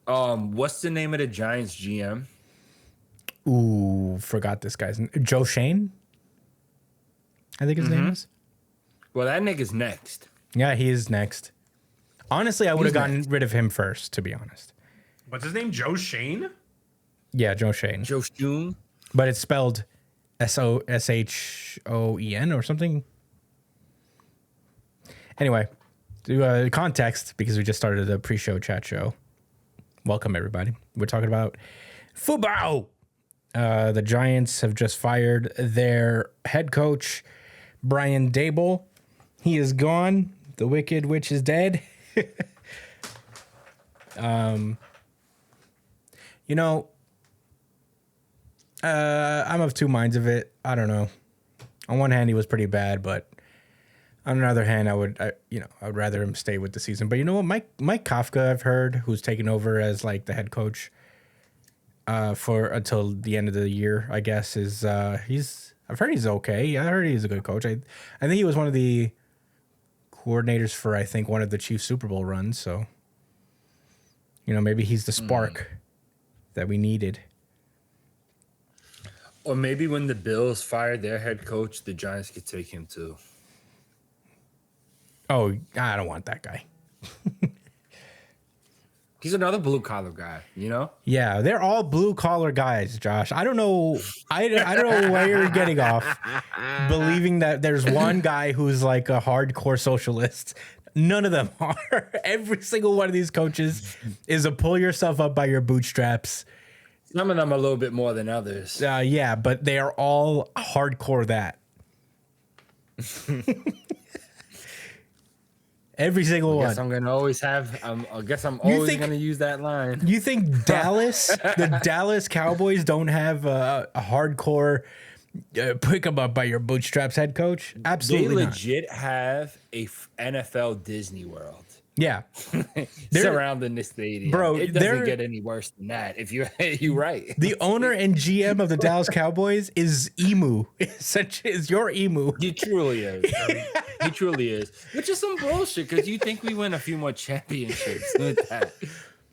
What's the name of the Giants GM? Ooh, forgot this guy's name. Joe Shane, I think his name is. Well, that nigga's next. Yeah, he is next. Honestly, I would have He's gotten next. rid of him first, to be honest. What's his name? Joe Shane? Yeah, Joe Shane. Joe Schoen. But it's spelled Shone or something. Anyway, to context, because we just started the pre-show chat show. Welcome, everybody. We're talking about football. The Giants have just fired their head coach, Brian Daboll. He is gone. The Wicked Witch is dead. You know, I'm of two minds of it. I don't know. On one hand, he was pretty bad, but on another hand, I would rather him stay with the season. But you know what, Mike Kafka, I've heard, who's taken over as like the head coach for until the end of the year, I guess, is I've heard he's okay. I heard he's a good coach. I think he was one of the coordinators for, I think, one of the Chiefs Super Bowl runs. So, you know, maybe he's the spark that we needed. Or maybe when the Bills fired their head coach, the Giants could take him too. Oh, I don't want that guy. He's another blue collar guy, you know? Yeah, they're all blue collar guys, Josh. I don't know. I don't know where you're getting off believing that there's one guy who's like a hardcore socialist. None of them are. Every single one of these coaches is a pull yourself up by your bootstraps. Some of them a little bit more than others. Yeah, but they are all hardcore that. Every single one. I guess I'm gonna always have. I guess I'm always gonna use that line. You think the Dallas Cowboys don't have a hardcore pick them up by your bootstraps head coach? Absolutely They not. legit have a NFL Disney World. Yeah, Surrounding the stadium, bro. It doesn't get any worse than that. If you're right, the owner and GM of the Dallas Cowboys is Emu. Such is your Emu. he truly is. He truly is. Which is some bullshit because you think we win a few more championships with that,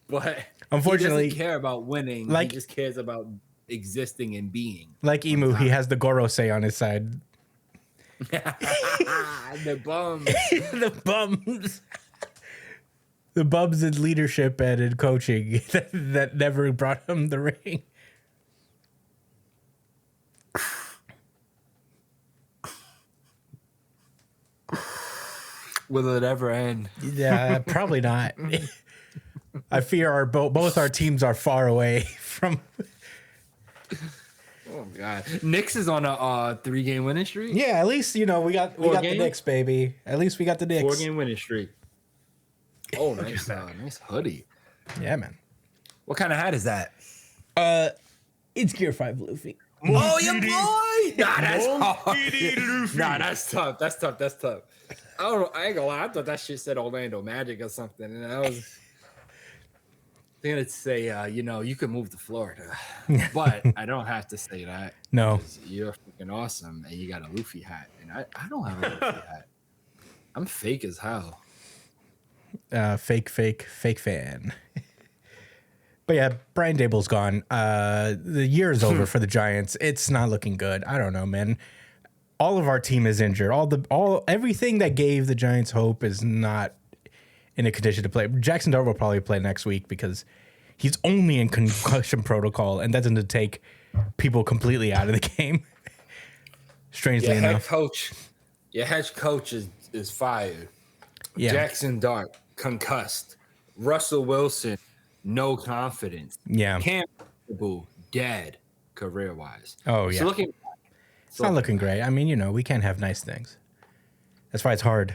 but Unfortunately, he doesn't care about winning. like- He just cares about existing and being. Like Emu, he has the Gorosei on his side. The bums. The bums. The bums in leadership and in coaching that never brought him the ring. Will it ever end? Yeah, probably not. I fear both our teams are far away from. Oh God, Knicks is on a 3-game winning streak. Yeah, at least we got the games? Knicks, baby. At least we got the Knicks. 4-game winning streak. Oh, nice, nice hoodie. Yeah, man. What kind of hat is that? It's Gear 5 Luffy. Oh, your boy! Nah, that's hard. Nah, that's tough. That's tough. That's tough. I don't know. I ain't gonna lie. I thought that shit said Orlando Magic or something, and I was thinking it'd say, you could move to Florida, but I don't have to say that. No. You're freaking awesome, and you got a Luffy hat, and I don't have a Luffy hat. I'm fake as hell. Fake fan. But yeah, Brian Daboll's gone. The year is over for the Giants. It's not looking good. I don't know, man. All of our team is injured. Everything that gave the Giants hope is not in a condition to play. Jackson Dart will probably play next week because he's only in concussion protocol, and that doesn't take people completely out of the game. Strangely enough. Your head coach is fired. Yeah. Jackson Dart concussed. Russell Wilson, no confidence. Yeah. Cam Newton, dead career wise. Oh, yeah. It's not looking great. I mean, we can't have nice things. That's why it's hard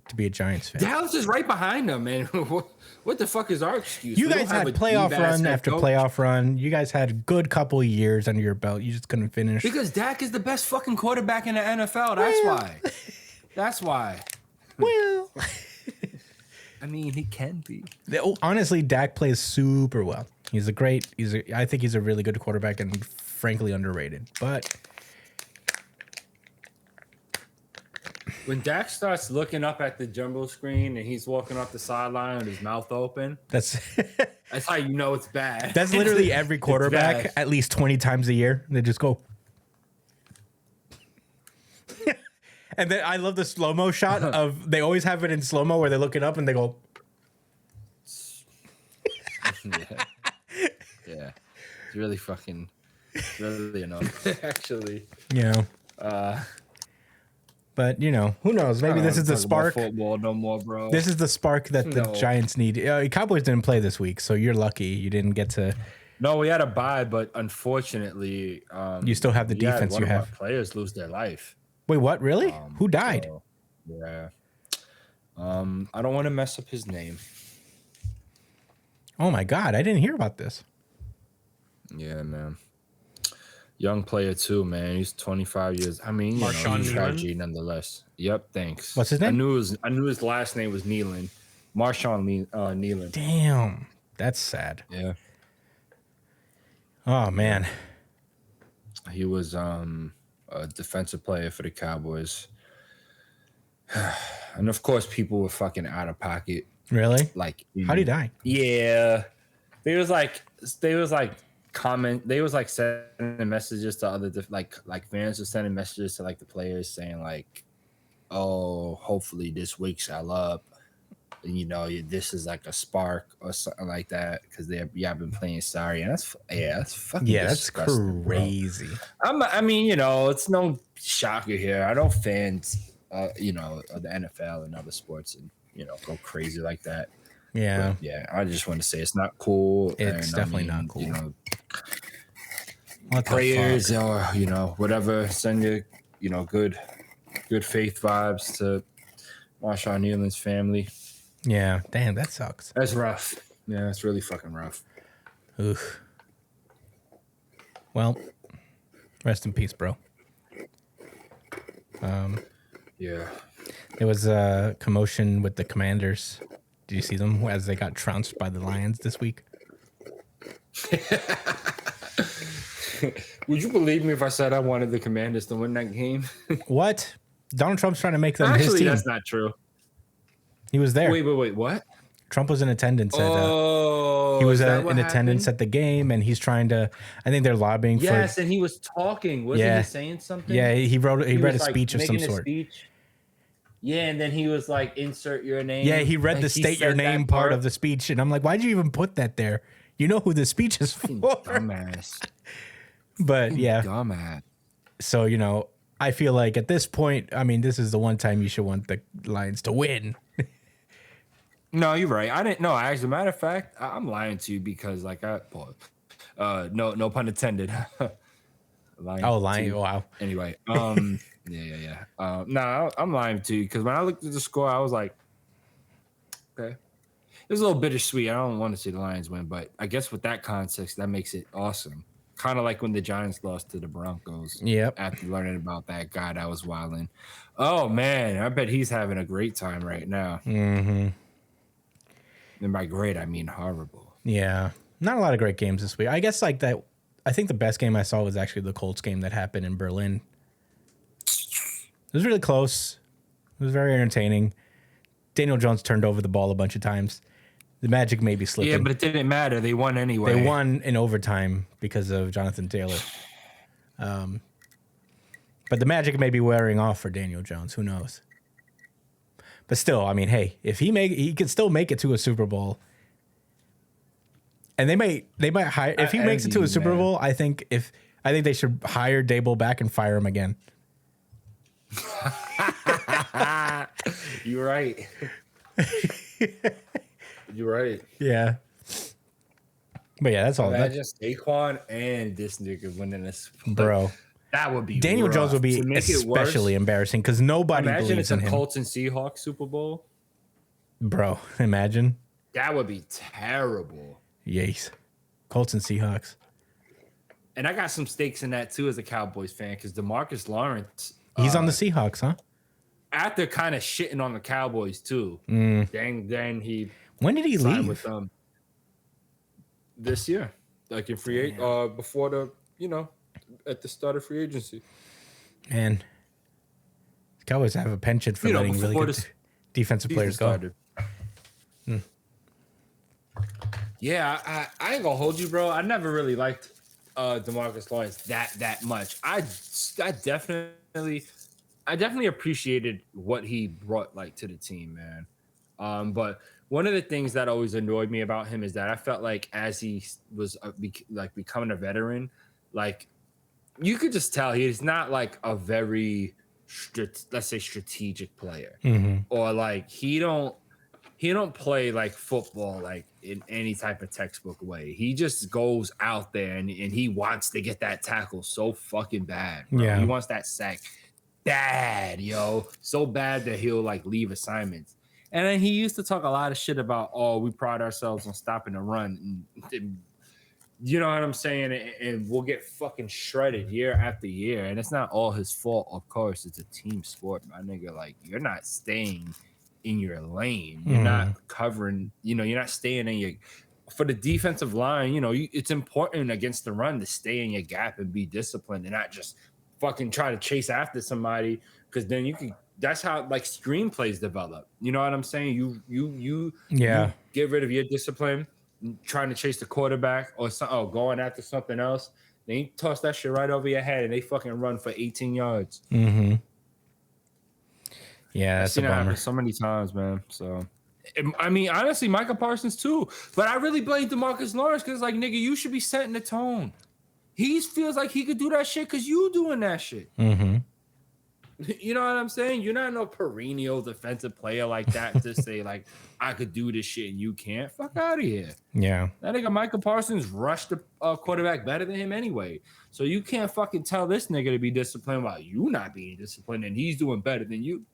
to be a Giants fan. Dallas is right behind them, man. What the fuck is our excuse? You guys had playoff run after playoff run. You guys had a good couple of years under your belt. You just couldn't finish. Because Dak is the best fucking quarterback in the NFL. That's why. That's why. Well, I mean, he can be. Honestly, Dak plays super well. I think he's a really good quarterback and frankly underrated. But When Dak starts looking up at the jumbo screen and he's walking off the sideline with his mouth open, That's that's how you know it's bad. that's literally every It's quarterback bad. at least 20 times a year. They just go. And then I love the slow-mo shot of they always have it in slow-mo where they're looking up and they go. Yeah. Yeah. It's really fucking, really annoying, actually. You know. But, you know, who knows? Maybe this is the spark. Football no more, bro. This is the spark that the No. Giants need. Cowboys didn't play this week, so you're lucky you didn't get to. No, we had a bye, but unfortunately, You still have the we had defense one you of our have. players lose their life. Wait, what? Really? Who died? So, yeah. I don't want to mess up his name. Oh my God, I didn't hear about this. Yeah, man. Young player too, man. He's 25 years. I mean, you Marshawn know, he's Nealon? strategy nonetheless. Yep, thanks. What's his name? I knew his last name was Nealon. Marshawn Nealon. Damn, that's sad. Yeah. Oh man. He was a defensive player for the Cowboys. And of course people were fucking out of pocket. Really? Like How'd he die? Yeah. They was like sending messages to other like fans were sending messages to like the players saying like, oh, hopefully this wakes y'all up. And, you know, this is like a spark or something like that because y'all been playing sorry. And that's fucking Yeah, disgusting, bro. crazy. I mean, you know, it's no shocker here. I don't fans, you know, of the NFL and other sports and, you know, go crazy like that. Yeah. But, yeah, I just want to say it's not cool. It's and, definitely not cool. You know, What the prayers fuck? or, you know, whatever, send your, you know, good faith vibes to Marshawn Nealon's family. Yeah. Damn, that sucks. That's rough. Yeah, it's really fucking rough. Oof. Well, rest in peace, bro. Yeah. There was a commotion with the Commanders. Did you see them as they got trounced by the Lions this week? Would you believe me if I said I wanted the Commanders to win that game? What? Donald Trump's trying to make them his Actually, team. that's not true. He was there. Wait, what? Trump was in attendance. Oh, he was is that what in attendance happened? at the game, and he's trying to. I think they're lobbying Yes, for. and he was talking. Wasn't Yeah. he saying something? Yeah, he read a was, like, speech of some making a sort. speech. Yeah, and then he was like, "Insert your name." Yeah, he read Like, the state your said that name part of the speech, and I'm like, why'd you even put that there? You know who the speech is for. Dumbass. But yeah, Dumbass. so you know, I feel like at this point, I mean, this is the one time you should want the Lions to win. No, you're right. I didn't know. As a matter of fact, I'm lying to you because, like, no pun intended. Lying Oh, to Lion! you. Wow. Anyway, yeah. No, I'm lying to you because when I looked at the score, I was like, okay, it was a little bittersweet. I don't want to see the Lions win, but I guess with that context, that makes it awesome. Kind of like when the Giants lost to the Broncos. Yep. After learning about that guy that was wilding. Oh man, I bet he's having a great time right now. Mm-hmm. And by great, I mean horrible. Yeah, not a lot of great games this week. I guess like that. I think the best game I saw was actually the Colts game that happened in Berlin. It was really close. It was very entertaining. Daniel Jones turned over the ball a bunch of times. The Magic may be slipping. Yeah, but it didn't matter. They won anyway. They won in overtime because of Jonathan Taylor. But the Magic may be wearing off for Daniel Jones. Who knows? But still, I mean, hey, if he could still make it to a Super Bowl. And they might hire if he makes it to a Super Bowl, I think they should hire Dable back and fire him again. You're right. You're right. Yeah. But yeah, that's all. Imagine Saquon and this nigga winning this, Bro. That would be Daniel rough. Jones would be To make it worse, especially embarrassing because nobody imagine believes it's a in him. Colts and Seahawks Super Bowl. Bro, imagine. That would be terrible. Yes. Colts and Seahawks. And I got some stakes in that too as a Cowboys fan because DeMarcus Lawrence, He's on the Seahawks, huh? after kind of shitting on the Cowboys too, then he When did he signed leave? with them this year, like in before the at the start of free agency. Man. Cowboys have a penchant for letting really before good this defensive players go. started. Yeah, I ain't gonna hold you, bro. I never really liked DeMarcus Lawrence that much. I definitely appreciated what he brought like to the team, man. But one of the things that always annoyed me about him is that I felt like as he was becoming a veteran, like you could just tell he's not like a very let's say strategic player, or like he don't play like football like in any type of textbook way. He just goes out there and he wants to get that tackle so fucking bad. Bro. Yeah. He wants that sack bad, yo. So bad that he'll like leave assignments. And then he used to talk a lot of shit about, oh, we pride ourselves on stopping the run. And you know what I'm saying? And we'll get fucking shredded year after year. And it's not all his fault, of course. It's a team sport, my nigga. Like, you're not staying in your lane. You're not covering, you're not staying in your for the defensive line, it's important against the run to stay in your gap and be disciplined and not just fucking try to chase after somebody, because then you can that's how like screenplays develop. You know what I'm saying? You get rid of your discipline, trying to chase the quarterback or going after something else. Then you toss that shit right over your head and they fucking run for 18 yards. Yeah, that's a seen that bummer. happen so many times, man. So, I mean, honestly, Micah Parsons too. But I really blame DeMarcus Lawrence because, like, nigga, you should be setting the tone. He feels like he could do that shit because you doing that shit. You know what I'm saying? You're not no perennial defensive player like that to say, like, I could do this shit and you can't. Fuck out of here. Yeah. That nigga Micah Parsons rushed the quarterback better than him anyway. So you can't fucking tell this nigga to be disciplined while you not being disciplined and he's doing better than you.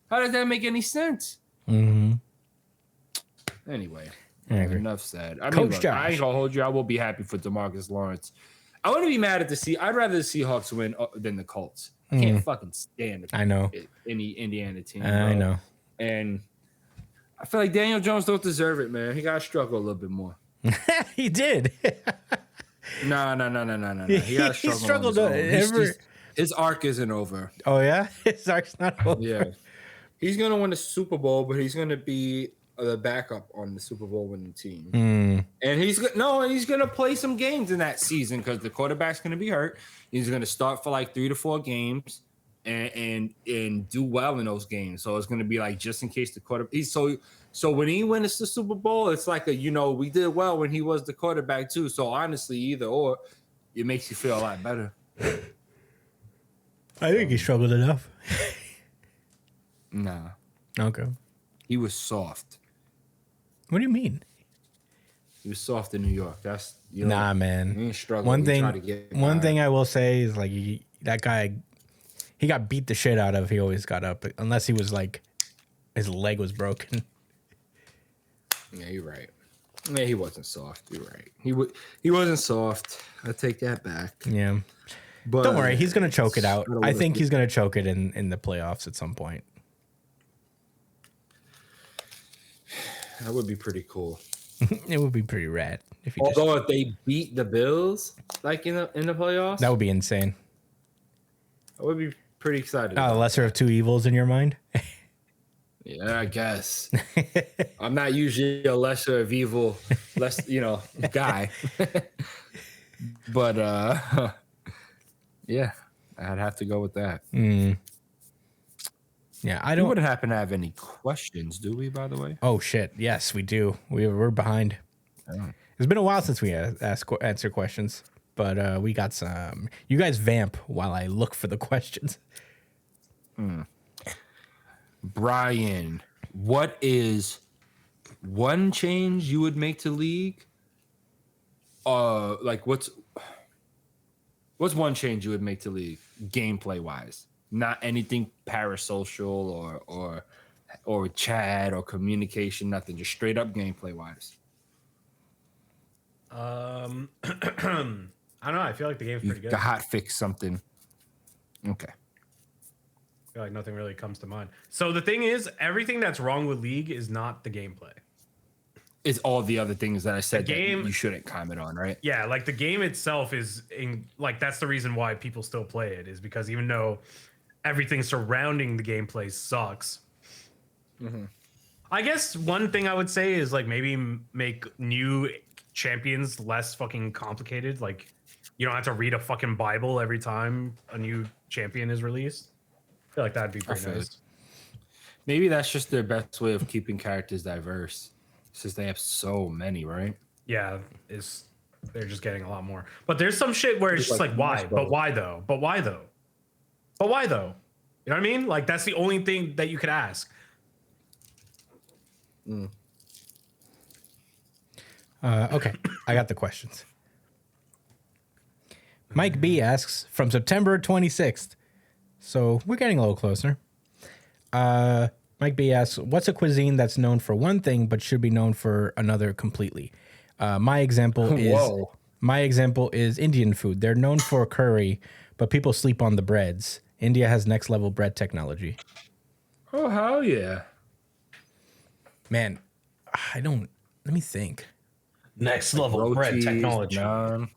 How does that make any sense? Anyway, enough said. I mean, look, I ain't gonna hold you. I will be happy for DeMarcus Lawrence. I wouldn't be mad at I'd rather the Seahawks win than the Colts. I can't fucking stand any Indiana team. I know. And I feel like Daniel Jones don't deserve it, man. He gotta struggle a little bit more. He did. No. He gotta struggle. He struggled. His arc isn't over. Oh yeah, his arc's not over. Yeah. He's going to win the Super Bowl, but he's going to be the backup on the Super Bowl winning team. And he's going to play some games in that season because the quarterback's going to be hurt. He's going to start for like 3 to 4 games and do well in those games. So it's going to be like just in case the quarterback. So when he wins the Super Bowl, it's like we did well when he was the quarterback too. So honestly, either or, it makes you feel a lot better. I think he struggled enough. Nah. Okay. He was soft. What do you mean? He was soft in New York. That's nah, man. He ain't struggling. One thing I will say is like that guy, he got beat the shit out of. He always got up, unless he was like his leg was broken. Yeah, you're right. Yeah, he wasn't soft. You're right. He wasn't soft. I take that back. Yeah. But don't worry, he's gonna choke it out. I think he's gonna choke it in the playoffs at some point. That would be pretty cool. It would be pretty rad if they beat the Bills like in the playoffs. That would be insane. I would be pretty excited. Oh, lesser of two evils in your mind? Yeah, I guess. I'm not usually a lesser of evil, guy. But yeah, I'd have to go with that. Yeah, I don't. We wouldn't happen to have any questions, do we? By the way. Oh shit! Yes, we do. We're behind. Oh. It's been a while since we answer questions, but we got some. You guys vamp while I look for the questions. Brian, what is one change you would make to league? What's one change you would make to league gameplay wise? Not anything parasocial or chat or communication, nothing. Just straight up gameplay wise. I don't know. I feel like the game's pretty good. To hot fix something. Okay. I feel like nothing really comes to mind. So the thing is, everything that's wrong with League is not the gameplay. It's all the other things that I said that you shouldn't comment on, right? Yeah, like the game itself is that's the reason why people still play it, is because even though everything surrounding the gameplay sucks. I guess one thing I would say is like maybe make new champions less fucking complicated. Like you don't have to read a fucking Bible every time a new champion is released. I feel like that'd be pretty feel nice. it. Maybe that's just their best way of keeping characters diverse, since they have so many, right? Yeah, they're just getting a lot more. But there's some shit where it's just like why? Smash But why though? But why though? But why though? You know what I mean? Like that's the only thing that you could ask. Okay, I got the questions. Mike B asks from September 26th. So we're getting a little closer. Mike B asks, what's a cuisine that's known for one thing but should be known for another completely? My example is Indian food. They're known for curry, but people sleep on the breads. India has next level bread technology. Oh hell yeah! Man, let me think. Next level Rotis, bread technology. naan.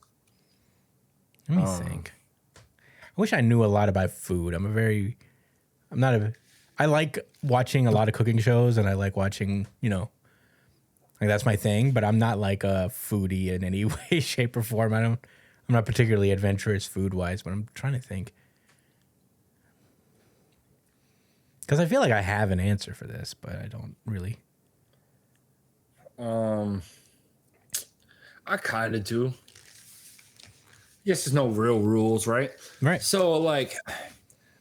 Let me think. I wish I knew a lot about food. I like watching a lot of cooking shows and I like watching, like that's my thing, but I'm not like a foodie in any way, shape, or form. I'm not particularly adventurous food wise, but I'm trying to think. Because I feel like I have an answer for this, but I don't really. I kind of do. Yes, there's no real rules, right? Right. So, like,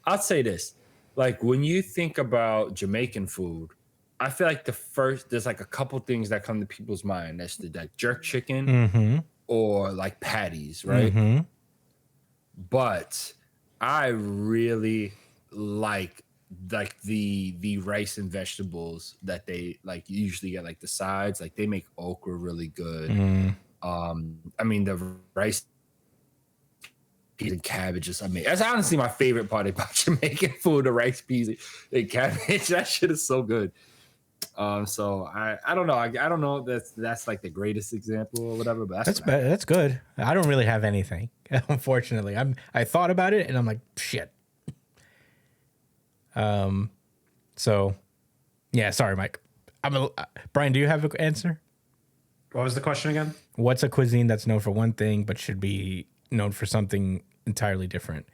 I'll say this: like, when you think about Jamaican food, I feel like there's like a couple things that come to people's mind. That's the like jerk chicken or like patties, right? But I really like the rice and vegetables that they like usually get, like the sides. Like they make okra really good. I mean the rice, peas and cabbage is amazing. That's honestly my favorite part about Jamaican food: the rice, peas, and cabbage. That shit is so good. So I don't know. I don't know if that's like the greatest example or whatever, but That's good. I don't really have anything, unfortunately. I thought about it and I'm like, shit. So yeah, sorry, Mike. Brian, do you have an answer? What was the question again? What's a cuisine that's known for one thing but should be known for something entirely different?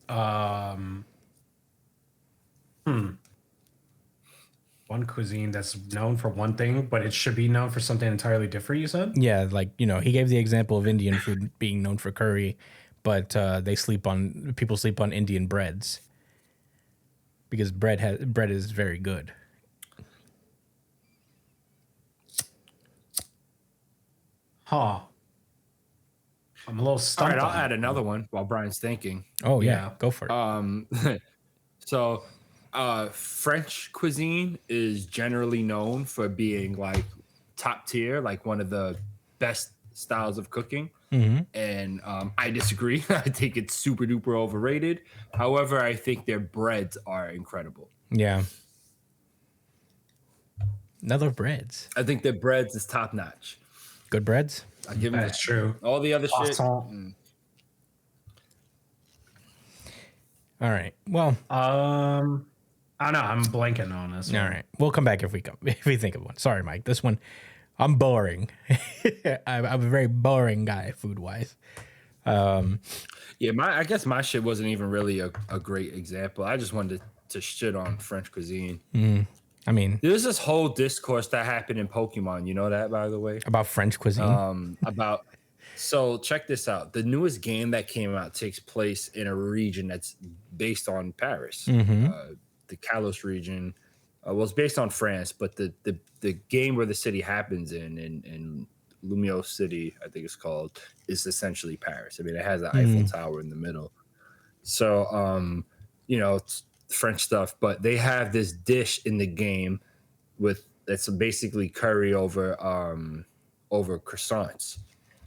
One cuisine that's known for one thing, but it should be known for something entirely different, you said? Yeah, like, he gave the example of Indian food being known for curry, but people sleep on Indian breads because bread is very good. Huh. I'm a little all stumped. right. I'll on add it. another one while Brian's thinking. Oh yeah, Yeah. go for it. So French cuisine is generally known for being like top tier, like one of the best styles of cooking. And I disagree. I think it's super duper overrated. However, I think their breads are incredible. Yeah. Another breads. I think their breads is top notch. Good breads. I give them That's true. all the other shit. Awesome. All right. Well, I don't know. I'm blanking on this. all right. We'll come back if we think of one. Sorry, Mike. This one, I'm boring. I'm a very boring guy food wise. Yeah, I guess my shit wasn't even really a great example. I just wanted to shit on French cuisine. I mean, There's this whole discourse that happened in Pokemon. You know that, by the way? about French cuisine. So check this out. The newest game that came out takes place in a region that's based on Paris. The Kalos region was based on France, but the game where the city happens in Lumio City, I think it's called, is essentially Paris. I mean, it has an Eiffel Tower in the middle. So, it's French stuff, but they have this dish in the game that's basically curry over croissants.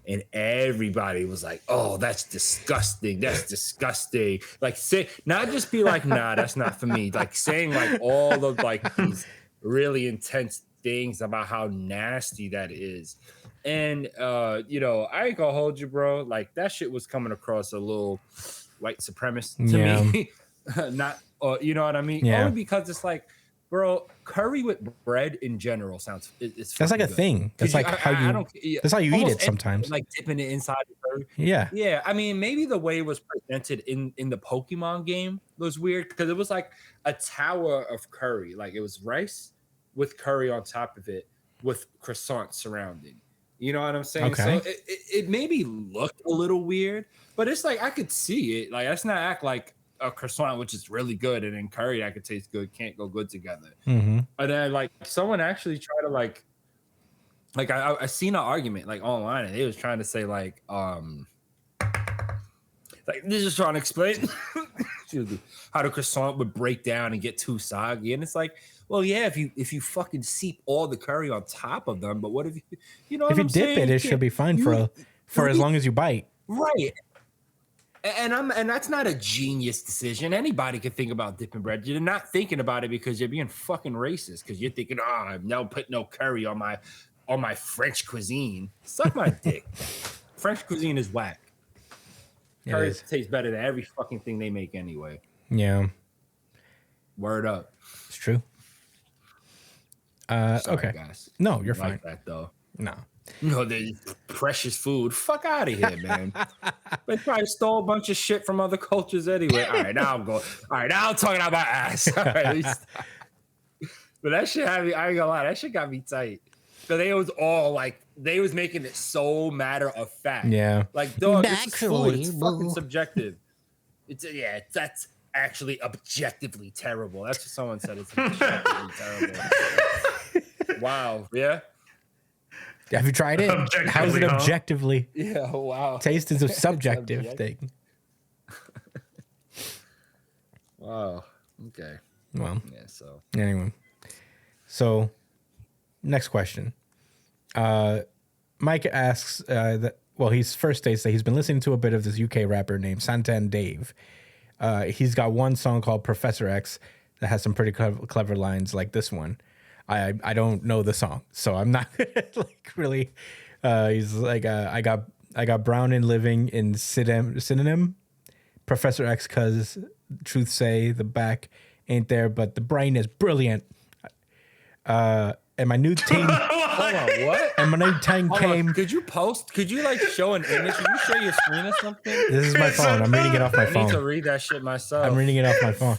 And everybody was like, "Oh, that's disgusting. That's disgusting." Like, not just be like, "Nah, that's not for me." Like saying like all of like these really intense things about how nasty that is. And I ain't gonna hold you, bro. Like that shit was coming across a little white supremacist to me. Not, you know what I mean? Yeah. Only because it's like, bro, curry with bread in general sounds. That's like a thing. That's like how you. That's how you eat it sometimes. Like dipping it inside the curry. Yeah. Yeah. I mean, maybe the way it was presented in the Pokemon game was weird because it was like a tower of curry. Like it was rice with curry on top of it with croissants surrounding. You know what I'm saying? Okay. So it maybe looked a little weird, but it's like I could see it. Like let's not act like a croissant, which is really good, and then curry that could taste good, can't go good together. Mm-hmm. And then like someone actually tried to like I seen an argument like online, and they was trying to say like they're just trying to explain how the croissant would break down and get too soggy, and it's like, well, yeah, if you fucking seep all the curry on top of them, but what if you know if you dip it, it should be fine for as long as you bite. Right. And that's not a genius decision. Anybody can think about dipping bread. You're not thinking about it because you're being fucking racist. Because you're thinking, I'm now putting no curry on my French cuisine. Suck my dick. French cuisine is whack. Curry tastes better than every fucking thing they make anyway. Yeah. Word up. It's true. Sorry, okay. Guys. No, you're fine. Like that though. No. No, the precious food. Fuck out of here, man. They probably stole a bunch of shit from other cultures anyway. All right, now I'm going. All right, now I'm talking about my ass. All right, at least. But that shit had me. I ain't gonna lie. That shit got me tight. So they was all like, they was making it so matter of fact. Yeah. Like, dog, this is food. It's fucking subjective. That's actually objectively terrible. That's what someone said. It's objectively terrible. Wow. Yeah. Have you tried it? How's it objectively? Yeah, wow. Taste is a subjective thing. Wow. Okay. Well, yeah, so. Anyway. So, next question. Mike asks he first states that he's been listening to a bit of this UK rapper named Santan Dave. He's got one song called Professor X that has some pretty clever lines like this one. I don't know the song, so I'm not like really. He's like, I got Browning living in synonym, Professor X, cause truth say the back ain't there, but the brain is brilliant. And my new team. Hold on, what? And my new team came. Could you like show an image? Can you share your screen or something? This is my phone. I'm reading it off my phone. I need to read that shit myself. I'm reading it off my phone.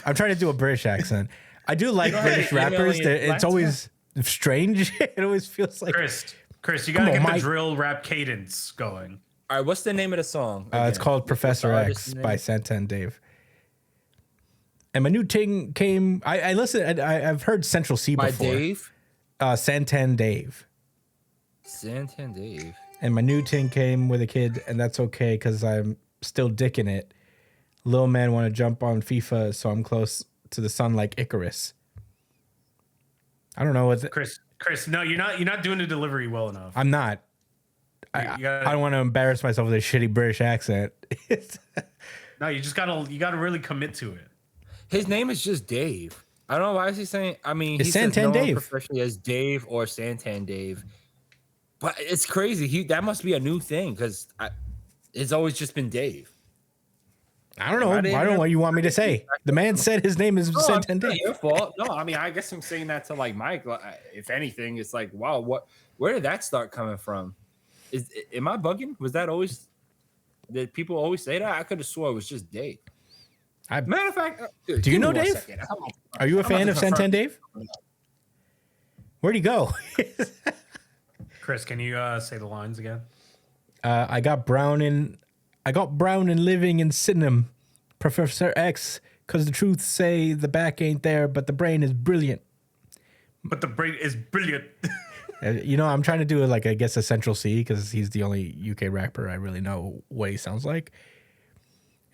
I'm trying to do a British accent. I do like British rappers. It's always strange. It always feels like Chris, you gotta get the drill rap cadence going. All right, what's the name of the song? It's called Professor X by Santan Dave. And my new ting came. I listened. I've heard Central C before. By Dave. Santan Dave. Santan Dave. And my new ting came with a kid, and that's okay because I'm still dicking it. Little man want to jump on FIFA, so I'm close to the sun like Icarus. I don't know what Chris, no, you're not doing the delivery well enough. I'm not. I don't want to embarrass myself with a shitty British accent. No, you gotta really commit to it. His name is just Dave. I don't know why is he saying. I mean, it's he Santan says Dave professionally as Dave or Santan Dave, but it's crazy. That must be a new thing because it's always just been Dave. I don't know. I don't know what you want me to say. The man said his name is Santan Dave. Your fault. No, I mean, I guess I'm saying that to like Mike. If anything, it's like, wow, where did that start coming from? Am I bugging? Was that always? Did people always say that? I could have swore it was just Dave. Matter of fact, do you know Dave? Are you a fan of Santan Dave? Where'd he go? Chris, can you say the lines again? I got Browning living in synonym, Professor X, because the truth say the back ain't there, but the brain is brilliant. But the brain is brilliant. I'm trying to do like, I guess, a Central C because he's the only UK rapper I really know what he sounds like.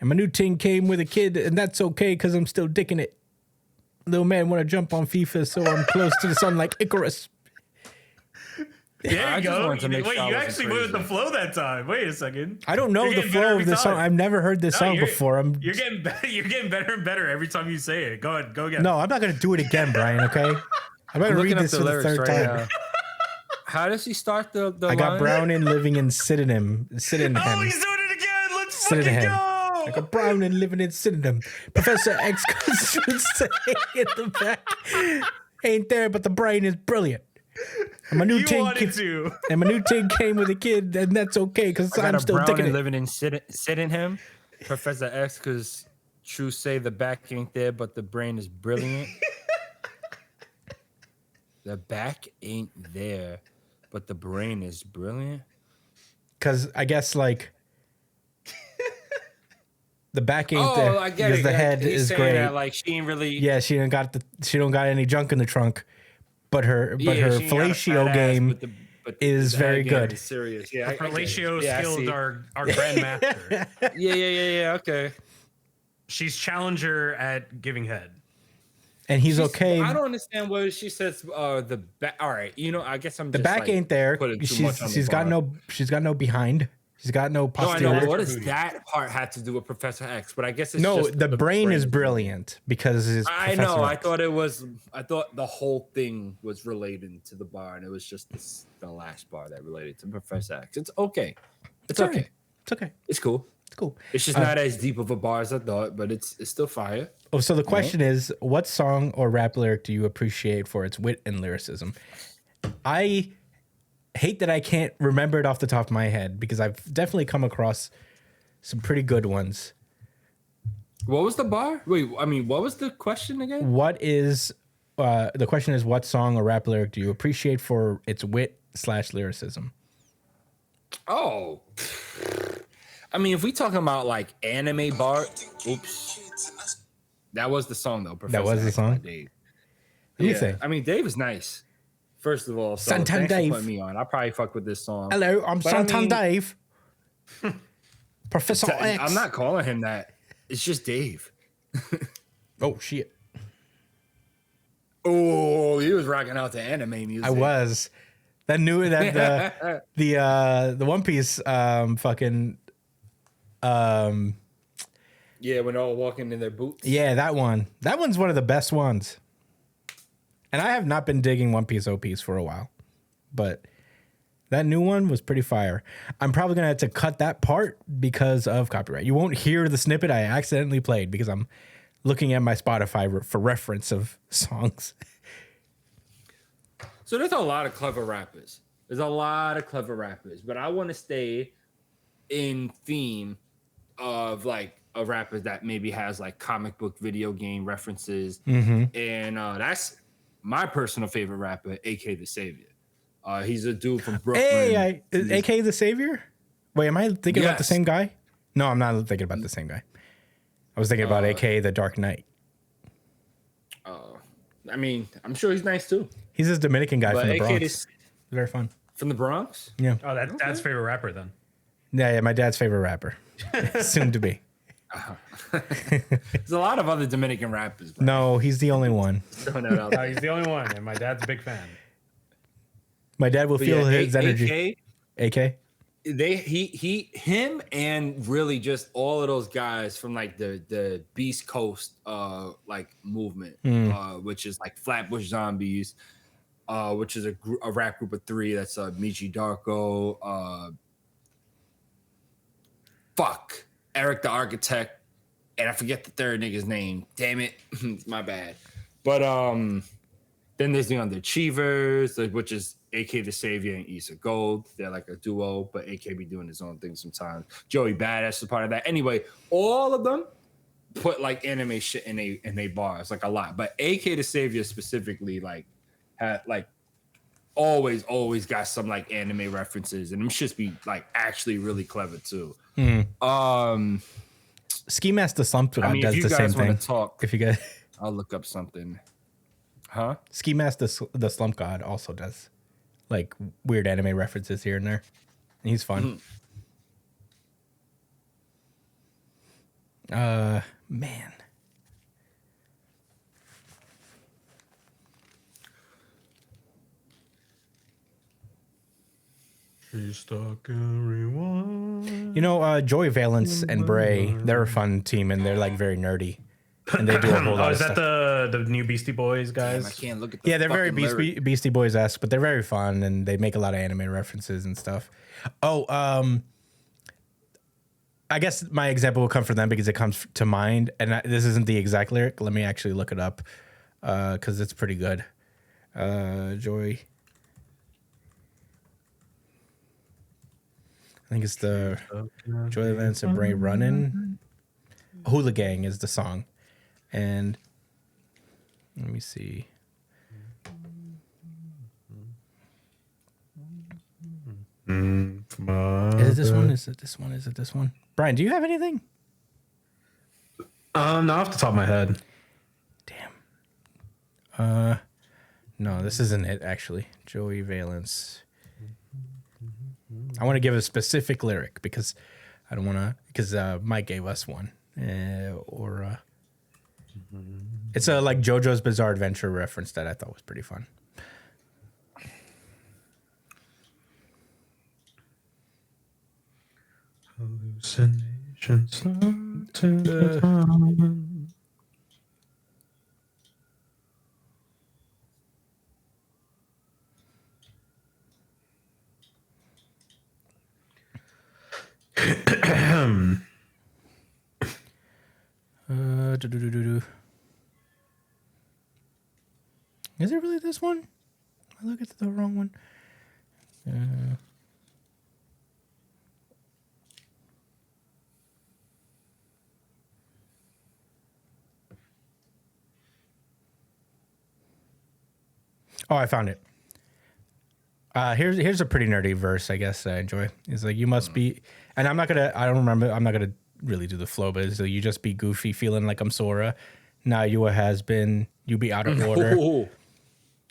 And my new ting came with a kid, and that's okay because I'm still dicking it. Little man want to jump on FIFA, so I'm close to the sun like Icarus. There you go. Wait, you actually went with the flow that time. Wait a second. I don't know the flow of this song. I've never heard this song before. You're getting better and better every time you say it. Go ahead. Go again. No, I'm not going to do it again, Brian, okay? I'm going to read this for the third time. How does he start the I got Browning living in synonym. Oh, he's doing it again. Let's fucking go. Like a Browning living in synonym. Professor X would say in the back, ain't there, but the brain is brilliant. And my new and my new tin came with a kid, and that's okay because I'm still taking it. Living in Sydenham. Professor X, because true say the back ain't there, but the brain is brilliant. The back ain't there, but the brain is brilliant. Because I guess like the back ain't there. I get it. The head is great. That, like she ain't really. Yeah, she don't got any junk in the trunk, but her fellatio game is very good. Is serious. Yeah, her fellatio skills are grandmaster. Yeah. Okay. She's challenger at giving head. And he's okay. I don't understand what she says. The back. All right, I guess I'm. The back ain't there. She's got no behind. She's got no posterior. No, I know. What does that part have to do with Professor X? But I guess it's no. Just the brain is brilliant because it's. I know. X. I thought the whole thing was related to the bar, and it was just the last bar that related to Professor X. It's okay. It's okay. Right. It's okay. It's cool. It's cool. It's just not as deep of a bar as I thought, but it's still fire. Oh, so the question is, what song or rap lyric do you appreciate for its wit and lyricism? I hate that I can't remember it off the top of my head because I've definitely come across some pretty good ones. What was the bar? Wait, I mean, what was the question again? The question is, what song or rap lyric do you appreciate for its wit/lyricism? Oh, I mean, if we talking about like anime bar, that was the song though. That was the song. Dave. Let me think. I mean, Dave is nice. First of all, so Santan thanks Dave. for putting me on. I probably fuck with this song. Hello, I'm Santan Dave. Professor X. I'm not calling him that. It's just Dave. Oh shit. Oh, he was rocking out to anime music. I was. That knew that the One Piece fucking yeah, when they're all walking in their boots. Yeah, that one. That one's one of the best ones. And I have not been digging One Piece OPs for a while, but that new one was pretty fire. I'm probably gonna have to cut that part because of copyright. You won't hear the snippet I accidentally played because I'm looking at my Spotify for reference of songs. So there's a lot of clever rappers. But I want to stay in theme of like a rapper that maybe has like comic book, video game references, and that's my personal favorite rapper, AK the Savior. He's a dude from Brooklyn. Hey, AK the Savior? Wait, am I thinking about the same guy? No, I'm not thinking about the same guy. I was thinking about AK the Dark Knight. I mean, I'm sure he's nice too. He's this Dominican guy from the Bronx. Very fun. From the Bronx? Yeah. Oh, that's dad's favorite rapper then. Yeah, my dad's favorite rapper. Soon to be. There's a lot of other Dominican rappers. Bro. No, he's the only one. He's the only one, and my dad's a big fan. My dad will feel his energy. AK? Him and really just all of those guys from like the Beast Coast like movement, which is like Flatbush Zombies, which is a rap group of three. That's Michi Darko, Eric the Architect, and I forget the third nigga's name. Damn it, my bad. But then there's the Underachievers, which is AK the Savior and Issa Gold. They're like a duo, but AK be doing his own thing sometimes. Joey Badass is part of that. Anyway, all of them put like anime shit in a bars, like a lot. But AK the Savior specifically, like, had like always got some like anime references, and them shits be like actually really clever too. Ski Master Slump God does the same thing. If you guys, I'll look up something. Huh? Ski Master the Slump God also does like weird anime references here and there. And he's fun. Man. She's stuck everyone. You know, Joey Valence and Bray, they're a fun team and they're like very nerdy. And they do a whole lot of stuff. Is that the new Beastie Boys guys? Damn, I can't look at the they're very Beastie Boys-esque, but they're very fun and they make a lot of anime references and stuff. Oh, I guess my example will come from them because it comes to mind, and this isn't the exact lyric. Let me actually look it up because it's pretty good. Joy. I think it's the Joy Lance and Bray Runnin'. Hula Gang is the song. And let me see. Is it this one? Is it this one? Is it this one? Brian, do you have anything? Not off the top of my head. Damn. No, this isn't it, actually. Joey Valence. I want to give a specific lyric because I don't want to, because Mike gave us one. It's a like JoJo's Bizarre Adventure reference that I thought was pretty fun. Hallucinations. Is it really this one? I look at the wrong one. Oh, I found it. Here's a pretty nerdy verse, I guess I enjoy. It's like, you must be, and I'm not gonna really do the flow, but it's like, you just be goofy, feeling like I'm Sora. Now you a has been, you be out of order.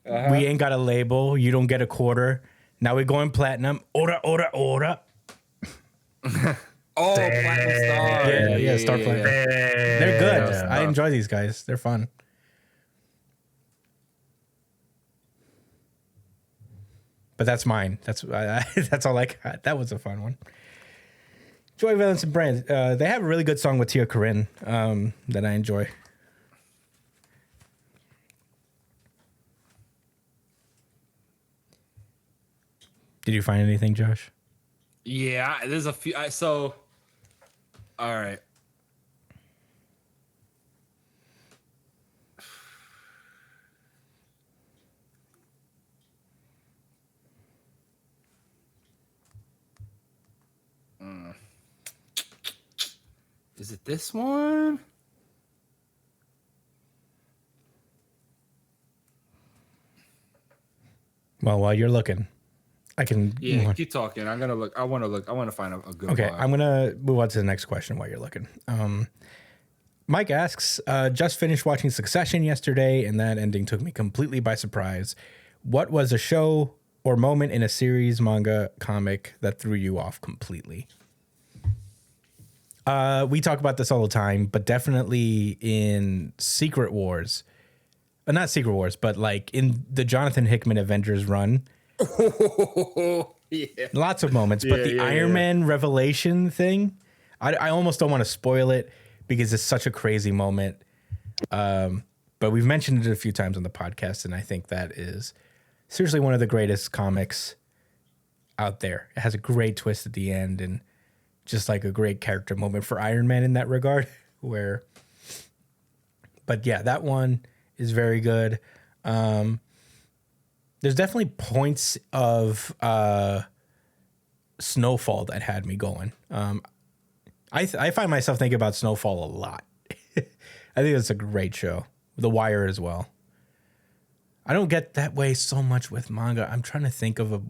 We ain't got a label, you don't get a quarter. Now we're going platinum. Order. Oh, Platinum Star. Yeah, Star Platinum. They're good. I enjoy these guys. They're fun. But that's mine. That's all I got. That was a fun one. Joy Valence and Brand. They have a really good song with Tia Corinne that I enjoy. Did you find anything, Josh? Yeah, there's a few. All right. Is it this one? Well, while you're looking, I can. Yeah, keep talking. I'm gonna look. I want to find a good. Okay, vibe. I'm gonna move on to the next question while you're looking. Mike asks, just finished watching Succession yesterday, and that ending took me completely by surprise. What was a show or moment in a series, manga, comic that threw you off completely? We talk about this all the time, but definitely in Secret Wars. Not Secret Wars, but like in the Jonathan Hickman Avengers run. Yeah. Lots of moments, but the Iron Man revelation thing, I almost don't want to spoil it because it's such a crazy moment. But we've mentioned it a few times on the podcast, and I think that is seriously one of the greatest comics out there. It has a great twist at the end, and just like a great character moment for Iron Man in that regard. But yeah, that one is very good. There's definitely points of Snowfall that had me going. I find myself thinking about Snowfall a lot. I think it's a great show. The Wire as well. I don't get that way so much with manga. I'm trying to think of a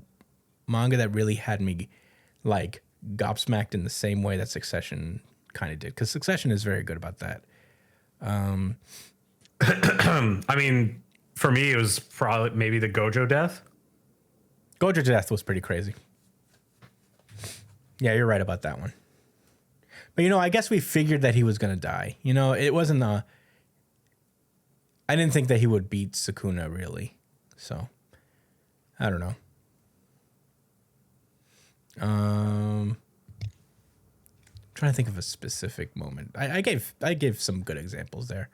manga that really had me like gobsmacked in the same way that Succession kind of did, because Succession is very good about that. I mean, for me, it was probably maybe the Gojo death. Gojo death was pretty crazy. Yeah, you're right about that one. But, I guess we figured that he was going to die. It wasn't I didn't think that he would beat Sukuna, really. So, I don't know. Trying to think of a specific moment. I gave some good examples there.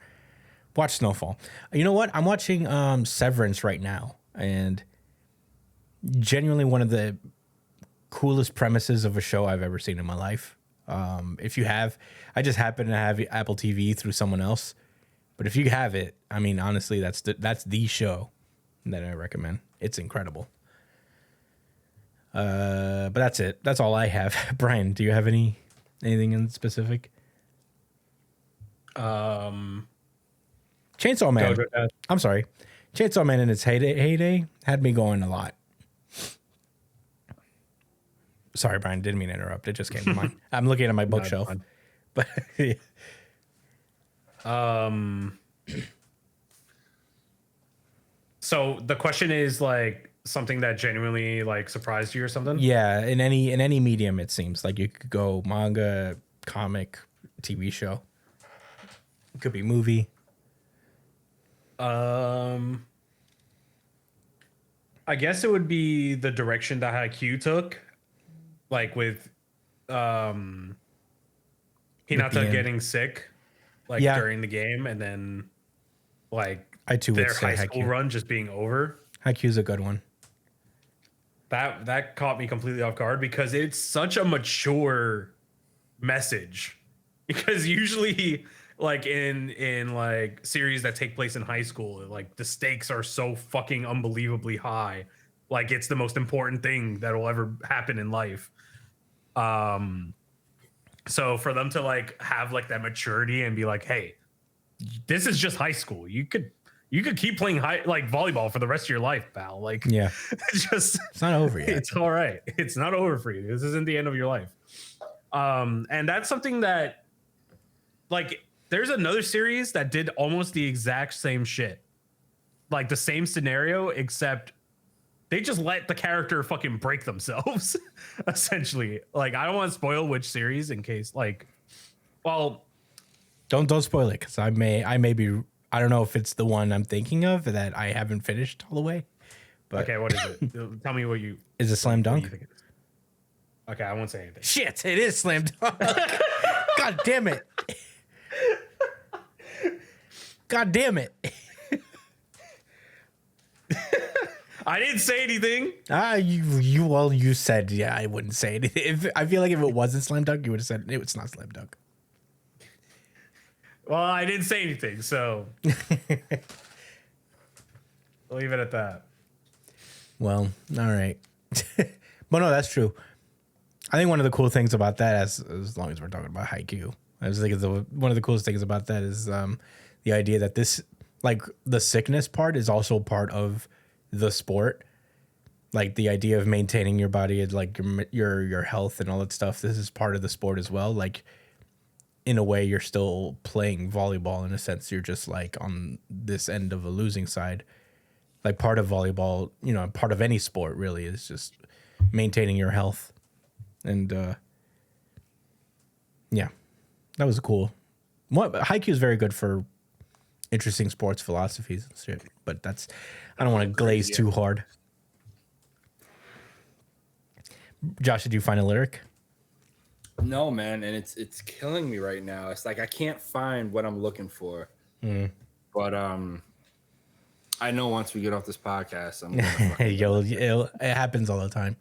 Watch Snowfall. You know what? I'm watching Severance right now, and genuinely one of the coolest premises of a show I've ever seen in my life. If you have, I just happen to have Apple TV through someone else, but if you have it, I mean, honestly, that's the show that I recommend. It's incredible. But that's it. That's all I have. Brian, do you have anything in specific? Chainsaw Man. I'm sorry. Chainsaw Man in its heyday had me going a lot. Sorry, Brian, didn't mean to interrupt. It just came to mind. I'm looking at my bookshelf. But yeah. So the question is like something that genuinely like surprised you or something? Yeah, in any medium, it seems like you could go manga, comic, TV show. It could be movie. I guess it would be the direction that Haikyuu took, like with Hinata getting sick, like during the game, and then like I too would their say high school Haikyuu. run just being over. Haikyuu's a good one. That caught me completely off guard because it's such a mature message. Because usually, like in like series that take place in high school, like the stakes are so fucking unbelievably high. Like it's the most important thing that will ever happen in life. So for them to like have like that maturity and be like, hey, this is just high school. You could keep playing like volleyball for the rest of your life, pal. Like, Yeah, it's not over yet. It's all right. It's not over for you. This isn't the end of your life. And that's something that, like, there's another series that did almost the exact same shit, like the same scenario, except they just let the character fucking break themselves, essentially. Like, I don't want to spoil which series in case, like, well, don't spoil it because I may be. I don't know if it's the one I'm thinking of that I haven't finished all the way. But okay, what is it? Tell me what you. Is it Slam Dunk? What do you think it is? Okay, I won't say anything. Shit, it is Slam Dunk. God damn it. God damn it. I didn't say anything. You said, yeah, I wouldn't say it. I feel like if it wasn't Slam Dunk, you would have said it's not Slam Dunk. Well, I didn't say anything, so I'll leave it at that. Well, all right. But no, that's true. I think one of the cool things about that, as long as we're talking about Haikyuu, I was thinking one of the coolest things about that is the idea that this, like, the sickness part is also part of the sport. Like the idea of maintaining your body and like your health and all that stuff. This is part of the sport as well. Like, in a way, you're still playing volleyball in a sense. You're just like on this end of a losing side. Like part of volleyball, part of any sport really is just maintaining your health. And yeah, that was cool. Haikyuu is very good for interesting sports philosophies and shit. But I don't want to glaze too hard. Josh, did you find a lyric? No, man, and it's killing me right now. It's like I can't find what I'm looking for. But I know once we get off this podcast, I'm gonna it happens all the time.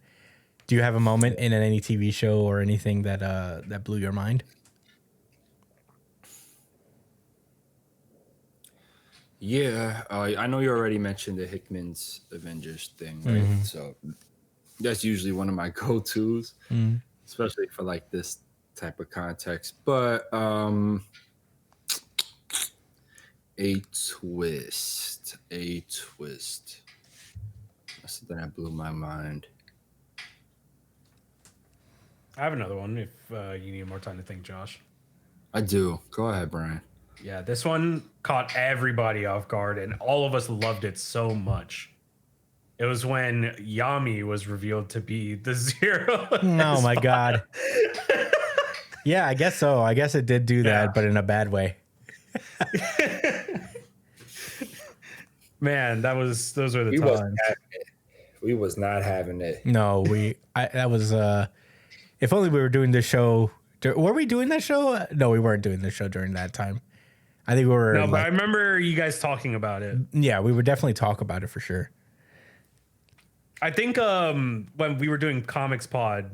Do you have a moment in any TV show or anything that blew your mind? Yeah, I know you already mentioned the Hickman's Avengers thing, right? Mm-hmm. So that's usually one of my go-tos. Mm-hmm. Especially for like this type of context, but a twist. That's something that blew my mind. I have another one if you need more time to think, Josh. I do. Go ahead, Brian. Yeah, this one caught everybody off guard, and all of us loved it so much. It was when Yami was revealed to be the Zero. Oh my god. Yeah, I guess so. I guess it did do that, but in a bad way. Man, those were the We times. We was not having it. No, that was if only we were doing this show. Were we doing that show? No, we weren't doing this show during that time. I think we were. No, but I remember you guys talking about it. Yeah, we would definitely talk about it for sure. I think when we were doing Comics Pod,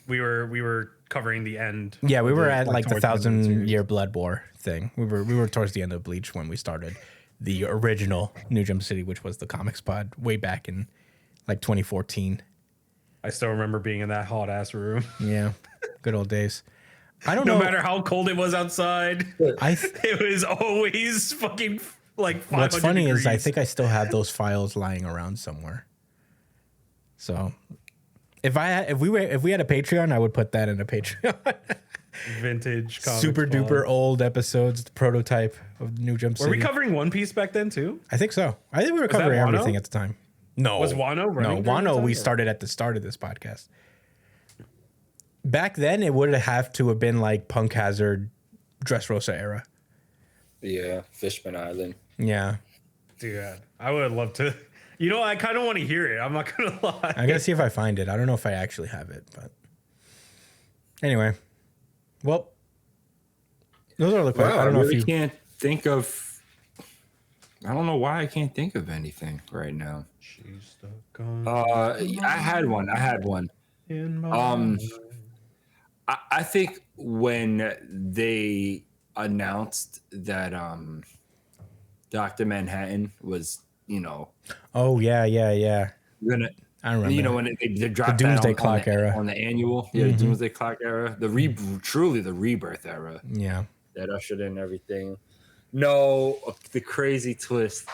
we were covering the end. Yeah, we of were the- at like the towards end of the series. 1,000-year blood war thing. We were towards the end of Bleach when we started the original New Jump City, which was the Comics Pod way back in like 2014. I still remember being in that hot ass room. Yeah, good old days. I don't No know. matter how cold it was outside, it was always fucking like 500 What's funny is I degrees. think I still have those files lying around somewhere. So if we had a Patreon, I would put that in a Patreon. Vintage comics Super pod. duper old episodes, the prototype of New Jump Were City. we covering One Piece back then too? I think so. I think we were that covering Wano? everything at the time. No. Was Wano running No, during that Wano time, we or- started at the start of this podcast. Back then, it would have to have been like Punk Hazard, Dressrosa era. Yeah, Fishman Island. Yeah. Dude, I would love to. You know, I kind of want to hear it. I'm not gonna lie. I gotta see if I find it. I don't know if I actually have it, but anyway. Well, those are the questions. Wow, I don't know if really you. can't think of. I don't know why I can't think of anything right now. She's stuck on I had one. in my I think when they announced that Dr. Manhattan was, Oh yeah. gonna, I remember. when they dropped The Doomsday that Clock era. on the annual, the Doomsday Clock era, truly the rebirth era Yeah. that ushered in everything. No, the crazy twist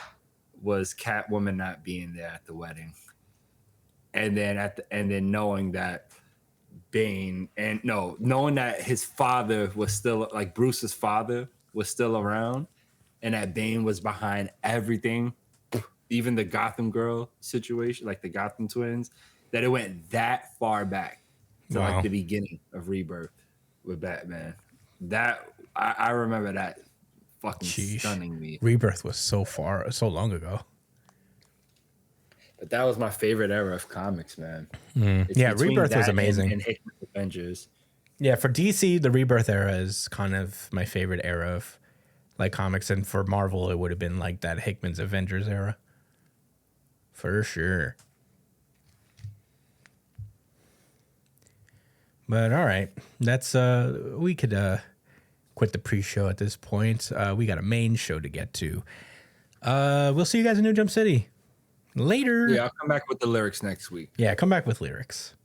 was Catwoman not being there at the wedding, and then knowing that Bane knowing that his father was still, like, Bruce's father was still around, and that Bane was behind everything, even the Gotham Girl situation, like the Gotham twins, that it went that far back to Wow. like the beginning of Rebirth with Batman. That I remember that fucking Sheesh. stunning me. Rebirth was so long ago. But that was my favorite era of comics, man. It's Yeah, between Rebirth was that amazing. And Hickman's Avengers. Yeah, for DC, the Rebirth era is kind of my favorite era of like comics, and for Marvel, it would have been like that Hickman's Avengers era, for sure. But all right, that's we could quit the pre-show at this point. We got a main show to get to. We'll see you guys in New Jump City later. Yeah, I'll come back with the lyrics next week. Yeah, come back with lyrics.